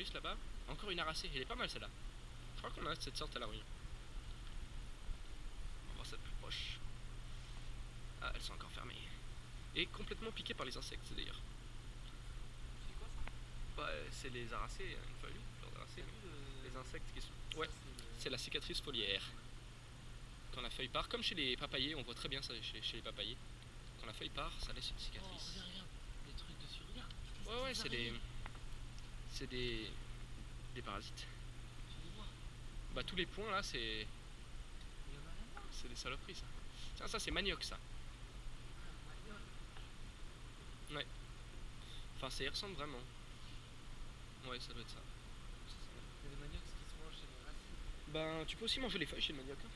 Cyrus là-bas. Encore une aracée, elle est pas mal celle-là. Je crois qu'on a cette sorte à la Réunion. On va voir ça de plus proche. Ah, elles sont encore fermées. Et complètement piquées par les insectes d'ailleurs. C'est quoi ça? Bah, c'est les aracées, une feuille, fleur d'aracée. Les insectes qui sont. Ouais, c'est la cicatrice foliaire. Quand la feuille part, comme chez les papayers, on voit très bien ça chez les papayers. Quand la feuille part, ça laisse une Oh, cicatrice. regarde, regarde, des trucs dessus, regarde. Ouais, ouais, c'est des parasites. Tu les vois? Bah, tous les points là, c'est Il y en a là-bas. c'est des saloperies ça. Tiens, ça c'est manioc ça. Ouais. Enfin, ça y ressemble vraiment. Ouais, ça doit être ça. Il y a des maniocs qui se mangent chez les racines. Ben, tu peux aussi manger les feuilles chez le manioc. Hein.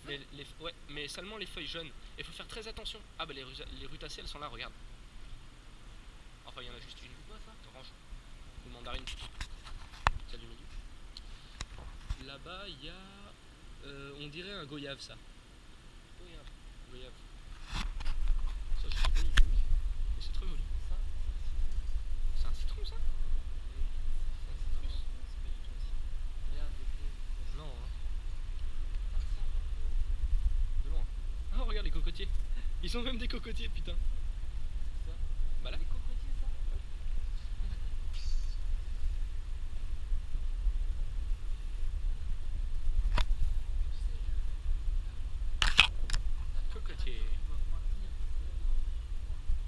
Mais, ouais, mais seulement les feuilles jeunes. Il faut faire très attention. Ah, bah les rutacées elles sont là, regarde. Enfin, il y en a juste une. C'est quoi ça? Orange. Ou mandarine. Celle du milieu. Là-bas, il y a. On dirait un goyave ça. Regarde. Goyave. Ça, je sais pas, il est joli. Mais c'est très joli. Ça, C'est un citron ça? c'est un citron, non, c'est pas du tout un citron. Regarde les clés. Non, hein. Ça ressemble un peu. De loin. Ah, regarde les cocotiers. Ils ont même des cocotiers, putain. Ça. Bah là. Des cocotiers, ça? Cocotier.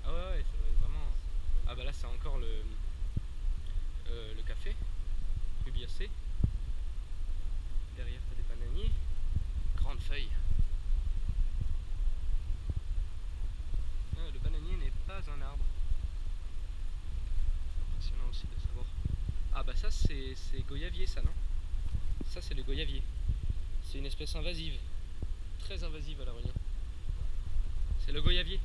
Ah ouais, ouais, ça va être vraiment. Ah bah là, c'est encore le café. Rubiacé. Derrière, t'as des bananiers. Grande feuille. Ah, le bananier n'est pas un arbre. Impressionnant aussi de savoir. Ah bah ça, c'est goyavier, ça, non? Ça, c'est le goyavier. C'est une espèce invasive. Très invasive à La Réunion. C'est le goyavier.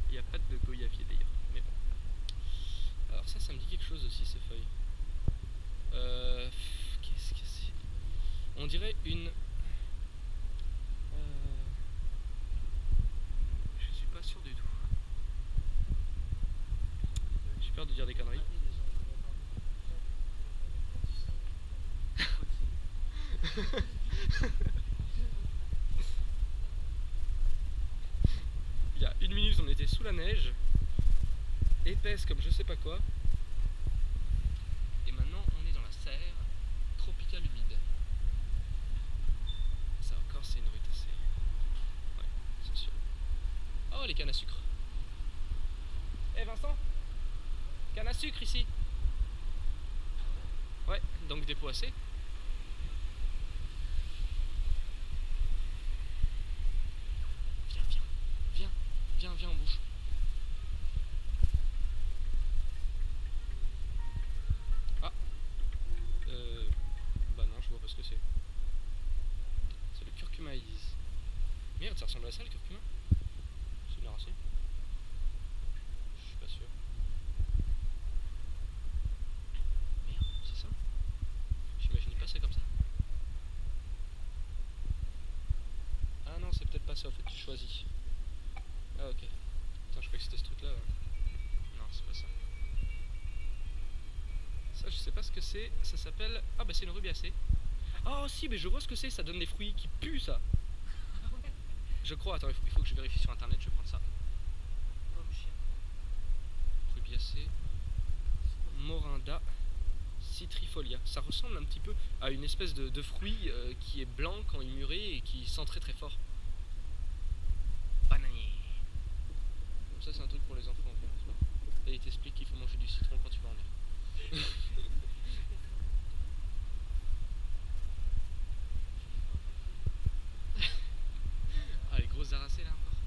Il n'y a pas de goyavier d'ailleurs. Mais bon. Alors ça me dit quelque chose aussi, ces feuilles. Qu'est-ce que c'est? On dirait une. Je suis pas sûr du tout. J'ai peur de dire des conneries. Il y a une minute, on était sous la neige, épaisse comme je sais pas quoi. Et maintenant, on est dans la serre tropicale humide. Ça encore, c'est une rutacée. Ouais, c'est sûr. Oh, les cannes à sucre. Eh Vincent, canne à sucre ici. Ouais, donc des pots assez. Viens en bouche. Ah. Bah non, je vois pas ce que c'est. C'est le curcuma ils disent. Merde, ça ressemble à ça le curcuma. C'est une aracée. Je suis pas sûr. Merde, c'est ça? J'imaginais pas ça comme ça. Ah non, c'est peut-être pas ça, en fait, tu choisis. Ah ok. Putain, je croyais que c'était ce truc là. Non, c'est pas ça. Ça, je sais pas ce que c'est. Ça s'appelle. Ah bah c'est une rubiacée. Oh si, mais je vois ce que c'est. Ça donne des fruits qui puent ça. Je crois. Attends, il faut que je vérifie sur internet. Je vais prendre ça. Pomme chien. Rubiacée. Morinda citrifolia. Ça ressemble un petit peu à une espèce de fruit qui est blanc quand il mûrit et qui sent très très fort. Bananier. Ça c'est un truc pour les enfants. Et il t'explique qu'il faut manger du citron quand tu vas en mer. Ah, les grosses aracées là encore.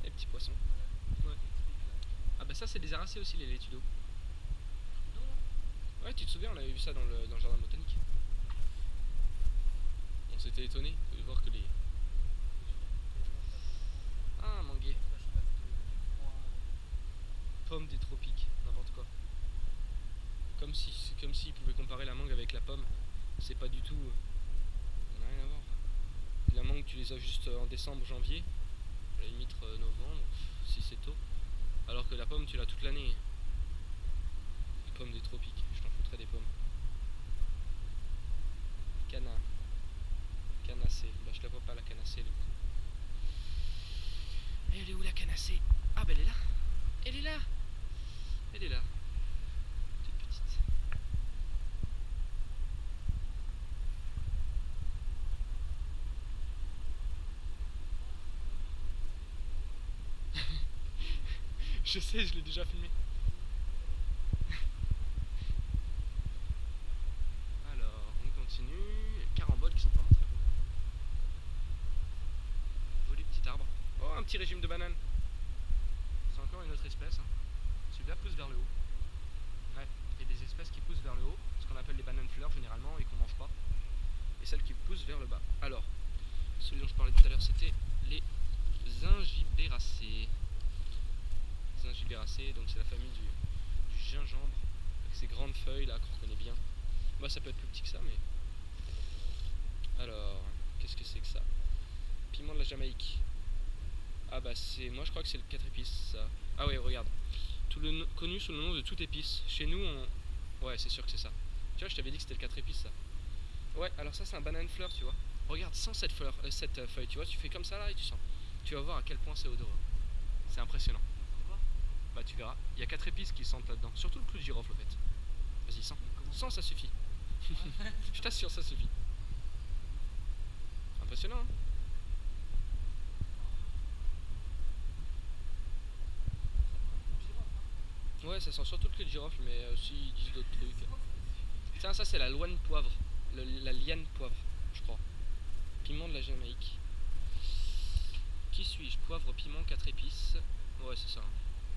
Les petits poissons. Ouais. Ah bah ça c'est des aracées aussi les laitues d'eau. Ouais, tu te souviens, on avait vu ça dans le jardin botanique. On s'était étonné de voir que les. Ah, manguier. Pomme des tropiques, n'importe quoi. Comme s'ils pouvaient comparer la mangue avec la pomme. C'est pas du tout. Ça n'a rien à voir. La mangue, tu les as juste en décembre, janvier. À la limite novembre, si c'est tôt. Alors que la pomme, tu l'as toute l'année. pommes des tropiques, je t'en foutrais des pommes. Cana. Canacée. Bah je la vois pas la canacée, elle est où? Elle est où la canacée? Ah bah elle est là. Elle est là. Elle est là. Toute petite. Je sais, je l'ai déjà filmé. Alors, on continue. Caramboles qui sont vraiment très bons. Voler petit arbre. Oh, un petit régime de bananes. C'est encore une autre espèce. Hein. Celui-là pousse vers le haut. Ouais, il y a des espèces qui poussent vers le haut, ce qu'on appelle les bananes fleurs généralement et qu'on mange pas. Et celles qui poussent vers le bas. Alors, celui dont je parlais tout à l'heure, c'était les zingibéracées. Zingibéracées, donc c'est la famille du gingembre, avec ces grandes feuilles là qu'on reconnaît bien. Bah ça peut être plus petit que ça, mais... Alors, qu'est-ce que c'est que ça? Piment de la Jamaïque. Ah bah c'est... Moi je crois que c'est le 4 épices, ça. Ah ouais, regarde. Connu sous le nom de toute épice. Chez nous, on... Ouais, c'est sûr que c'est ça. Tu vois, je t'avais dit que c'était le 4 épices, ça. Ouais, alors ça c'est un banane fleur, tu vois. Regarde, sans cette fleur, cette feuille, tu vois, tu fais comme ça là et tu sens. Tu vas voir à quel point c'est odoreux. C'est impressionnant. Bah tu verras, il y a 4 épices qui sentent là-dedans. Surtout le clou de girofle, en fait. Vas-y, sens. Sens, ça suffit. Je t'assure, ça suffit. Impressionnant, hein. Ouais, ça sent surtout le clou de girofle, mais aussi ils disent d'autres trucs. Tiens, ça c'est la liane poivre. La liane poivre, je crois. Piment de la Jamaïque. Qui suis-je? Poivre, piment, 4 épices. Ouais, c'est ça.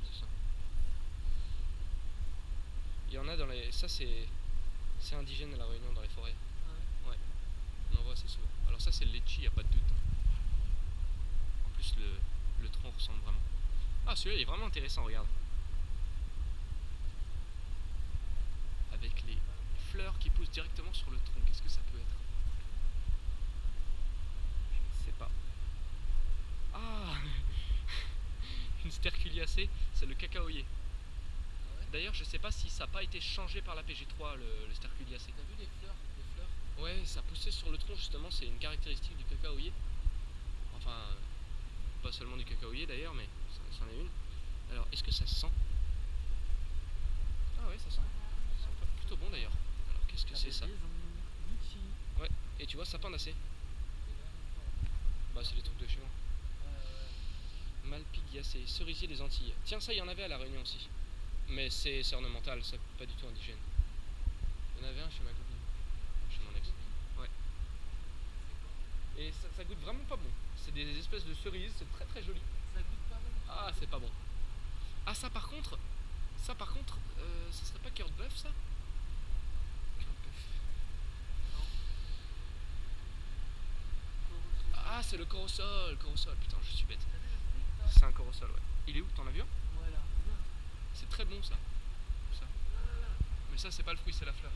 C'est ça. Il y en a dans les... Ça c'est indigène à La Réunion, dans les forêts. Ouais. On en voit assez souvent. Alors ça c'est le litchi, y a pas de doute. En plus le tronc ressemble vraiment. Ah, celui-là il est vraiment intéressant, regarde. Avec les fleurs qui poussent directement sur le tronc, qu'est-ce que ça peut être? Je ne sais pas. Ah une sterculiacée, c'est le cacaoyer. D'ailleurs, je sais pas si ça n'a pas été changé par la PG3, le sterculiacée. T'as vu les fleurs? Ouais, ça poussait sur le tronc, justement, c'est une caractéristique du cacaoyer. Enfin, pas seulement du cacaoyer d'ailleurs, mais c'en est une. Alors, est-ce que ça sent? Ah ouais, ça sent. Ça sent plutôt bon d'ailleurs. Alors, qu'est-ce que c'est ça? Ouais, et tu vois, sapin d'Acé. Bah, c'est les trucs de chez moi. Malpighiacé, cerisier des Antilles. Tiens, ça, il y en avait à La Réunion aussi. Mais c'est ornemental, c'est pas du tout indigène. Il y en avait un chez ma copine. Chez mon ex. Ouais. Et ça goûte vraiment pas bon. C'est des espèces de cerises, c'est très très joli. Ça goûte pas bon. Ah, c'est pas bon. Ah, ça par contre, ça serait pas cœur de bœuf, ça? Cœur de bœuf. Non. Ah, c'est le corosol, putain, je suis bête. T'as vu le fruit là? C'est un corosol, ouais. Il est où? T'en as vu un? Voilà. C'est très bon, ça. Mais ça, c'est pas le fruit, c'est la fleur.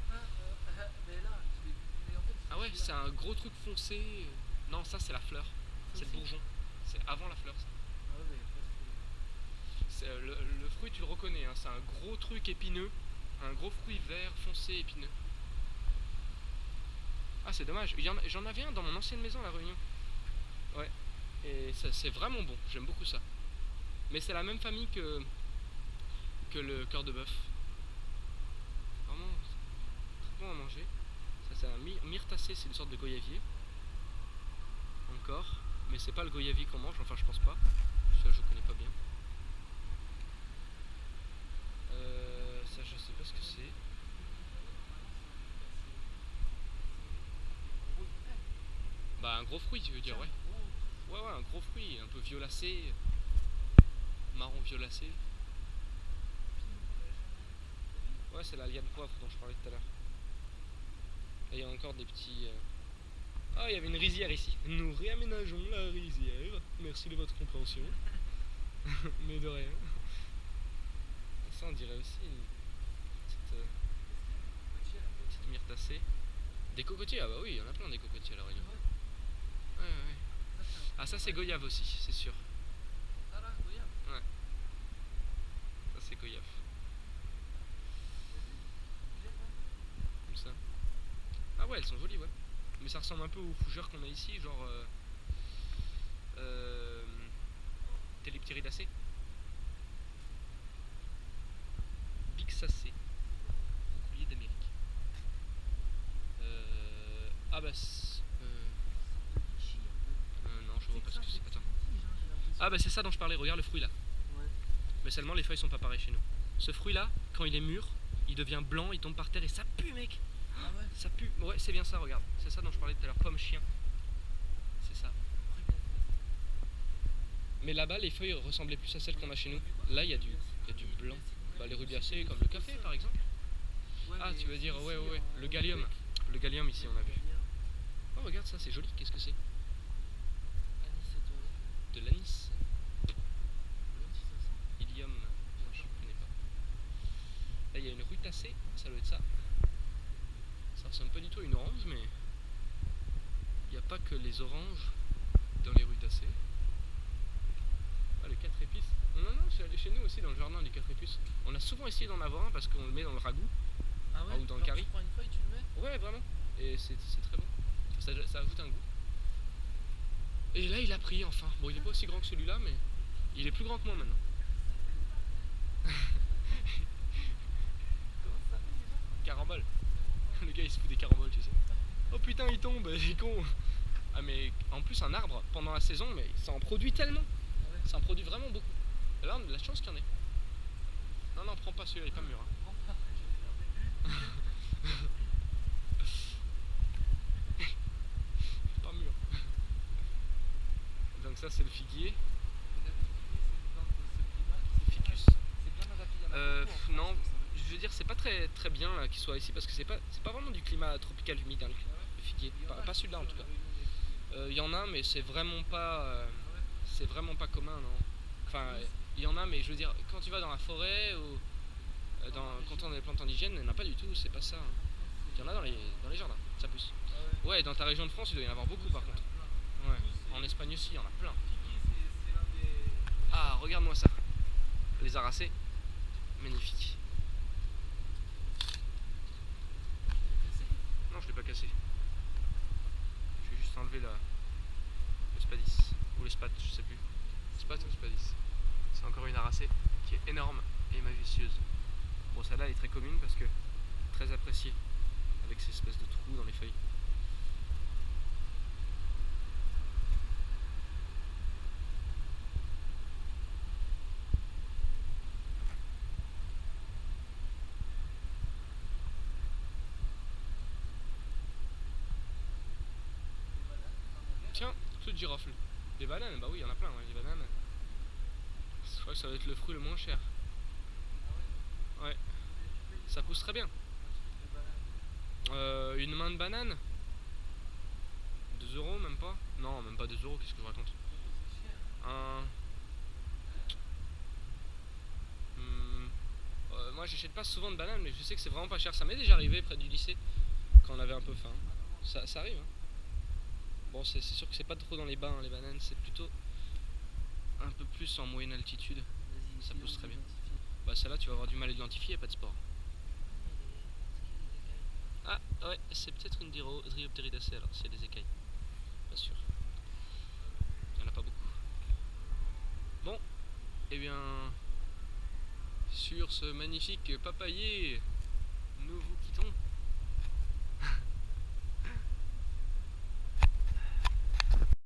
Mais là, je l'ai vu. Mais en fait, Ah ouais, c'est un gros truc foncé. Non, ça, c'est la fleur. C'est le bourgeon. C'est avant la fleur, ça. Ah ouais, mais Le fruit, tu le reconnais, hein. C'est un gros truc épineux. Un gros fruit vert foncé épineux. Ah, c'est dommage. J'en avais un dans mon ancienne maison à La Réunion. Ouais. Et c'est vraiment bon. J'aime beaucoup ça. Mais c'est la même famille que le cœur de bœuf. Vraiment très bon à manger. Ça, c'est un myrtacé, c'est une sorte de goyavier. Encore. Mais c'est pas le goyavier qu'on mange, enfin je pense pas. Ça, je connais pas bien. Ça, je sais pas ce que c'est. Bah, un gros fruit, tu veux dire, ouais. Ouais, un gros fruit, un peu violacé. Marron violacé. Ouais, c'est la liane poivre dont je parlais tout à l'heure. Et il y a encore des petits... Ah, il y avait une rizière ici. Nous réaménageons la rizière. Merci de votre compréhension. Mais de rien. Ça, on dirait aussi une petite myrtacée. Des cocotiers, ah bah oui, il y en a plein des cocotiers à La Réunion. Ouais. Ah, ça c'est goyave aussi, c'est sûr. Ah là, goyave. Ouais. Ça c'est goyave. elles sont jolies, ouais. Mais ça ressemble un peu aux fougères qu'on a ici, genre Téléptéridacées. Bixacées. Coulier d'Amérique. Ah bah non, je vois pas ce que c'est. Attends. Ah bah c'est ça dont je parlais, regarde le fruit là. Ouais. Mais seulement les feuilles sont pas pareilles chez nous. Ce fruit là, quand il est mûr, il devient blanc, il tombe par terre et ça pue mec. Ah ouais. Ça pue, ouais c'est bien ça, regarde. C'est ça dont je parlais tout à l'heure, pomme chien. C'est ça. Mais là-bas les feuilles ressemblaient plus à celles qu'on a chez nous. Là il y a du blanc. Bah les rubiacées comme le café par exemple. Ah tu veux dire, ouais, le gallium. Le gallium ici on a vu. Oh regarde ça, c'est joli, qu'est-ce que c'est? De l'anis. Ilium, non, je ne connais pas. Là il y a une rutacée, ça doit être ça. Ça ressemble pas du tout à une orange, mais il n'y a pas que les oranges dans les rutacées. Ah, les 4 épices. Non, c'est chez nous aussi dans le jardin, les 4 épices. On a souvent essayé d'en avoir un parce qu'on le met dans le ragoût. Ah ouais, ou dans le curry. Tu prends une feuille, tu le mets? Ouais, vraiment. Et c'est très bon. Ça ajoute un goût. Et là, il a pris enfin. Bon, il est pas aussi grand que celui-là, mais il est plus grand que moi maintenant. Carambole. Le gars, il se fout des caramboles, tu sais. Oh putain, il tombe, c'est con. Ah, mais en plus, un arbre, pendant la saison, mais ça en produit tellement. Ça en produit vraiment beaucoup. Et là, on a de la chance qu'il y en ait. Non, prends pas celui-là, il est pas mûr. Hein. Pas mûr. Donc ça c'est le figuier. Ficus. Non, je veux dire c'est pas très bien qu'il soit ici parce que c'est pas vraiment du climat tropical humide hein, le figuier. Pas celui-là en tout cas. Il y en a mais c'est vraiment pas commun non. Enfin il y en a mais je veux dire quand tu vas dans la forêt ou quand on a des plantes indigènes, il n'y en a pas du tout, c'est pas ça. Hein. Il y en a dans les jardins, ça pousse. Ouais, dans ta région de France, il doit y en avoir beaucoup par contre. Ouais, en Espagne aussi, il y en a plein. Ah, regarde-moi ça. Les aracées, magnifique. Non, je l'ai pas cassé. Je vais juste enlever le spadis. Ou le spat, je sais plus. Spat ou spadis. C'est encore une aracée qui est énorme et majestueuse. Bon, celle-là est très commune parce que très appréciée avec ces espèces de trous dans les feuilles. Tiens, clou de girofle. Des bananes, bah oui, il y en a plein, ouais, les bananes. Je crois que ça va être le fruit le moins cher. Ouais, ça pousse très bien. Une main de banane 2 euros, même pas. Non, même pas 2 euros, qu'est-ce que je raconte. Moi j'achète pas souvent de bananes, mais je sais que c'est vraiment pas cher. Ça m'est déjà arrivé près du lycée quand on avait un peu faim. Ça arrive. Hein. Bon, c'est sûr que c'est pas trop dans les bains, hein, les bananes, c'est plutôt un peu plus en moyenne altitude. Ça pousse très bien. Bah, celle-là, tu vas avoir du mal à l'identifier, pas de sport. Ah, ouais, c'est peut-être une Dryopteridacée alors, s'il y a des écailles. Pas sûr. Il n'y en a pas beaucoup. Bon, et bien, sur ce magnifique papayer, nous vous